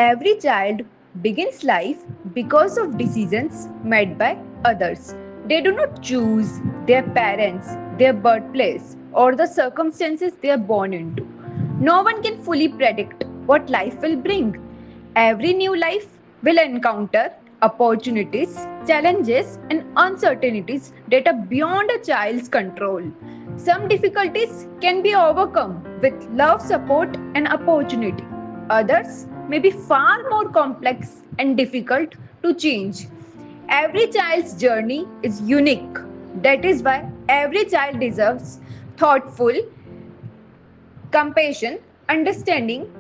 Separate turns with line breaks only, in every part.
Every child begins life because of decisions made by others. They do not choose their parents, their birthplace, or the circumstances they are born into. No one can fully predict what life will bring. Every new life will encounter opportunities, challenges, and uncertainties that are beyond a child's control. Some difficulties can be overcome with love, support, and opportunity. Others may be far more complex and difficult to change. Every child's journey is unique. That is why every child deserves thoughtful, compassion, understanding,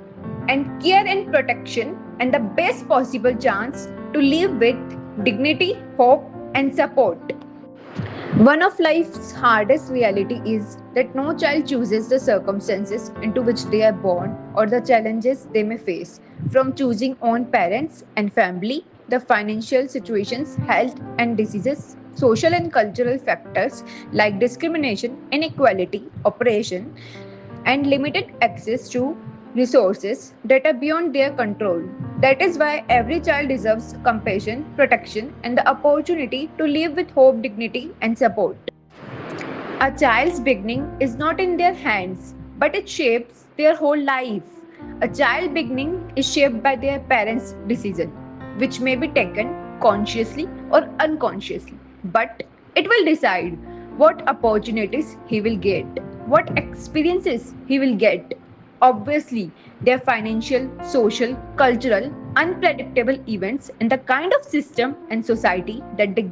and care and protection, and the best possible chance to live with dignity, hope, and support. One of life's hardest reality is that no child chooses the circumstances into which they are born or the challenges they may face. From choosing own parents and family, the financial situations, health and diseases, social and cultural factors like discrimination, inequality, oppression, and limited access to resources that are beyond their control. That is why every child deserves compassion, protection, and the opportunity to live with hope, dignity, and support. A child's beginning is not in their hands, but it shapes their whole life. A child beginning is shaped by their parents' decision, which may be taken consciously or unconsciously, but it will decide what opportunities he will get, what experiences he will get. Obviously, their financial, social, cultural, unpredictable events and the kind of system and society that they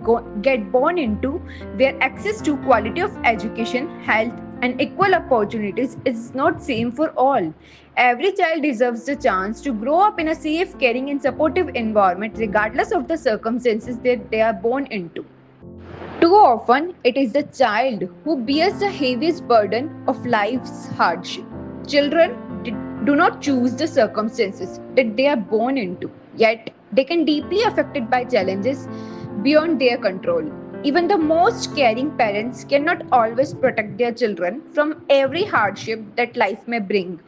get born into, where access to quality of education, health, and equal opportunities is not same for all. Every child deserves the chance to grow up in a safe, caring, and supportive environment, regardless of the circumstances that they are born into. Too often, it is the child who bears the heaviest burden of life's hardship. Children do not choose the circumstances that they are born into, yet, they can deeply affected by challenges beyond their control. Even the most caring parents cannot always protect their children from every hardship that life may bring.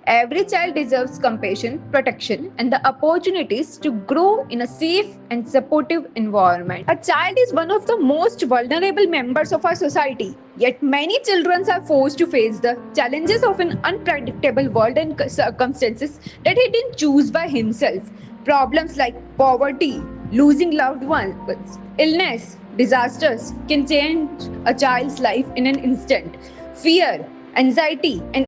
Every child deserves compassion, protection, and the opportunities to grow in a safe and supportive environment. A child is one of the most vulnerable members of our society, yet, many children are forced to face the challenges of an unpredictable world and circumstances that he didn't choose by himself. Problems like poverty, losing loved ones, illness, disasters can change a child's life in an instant. Fear, anxiety, and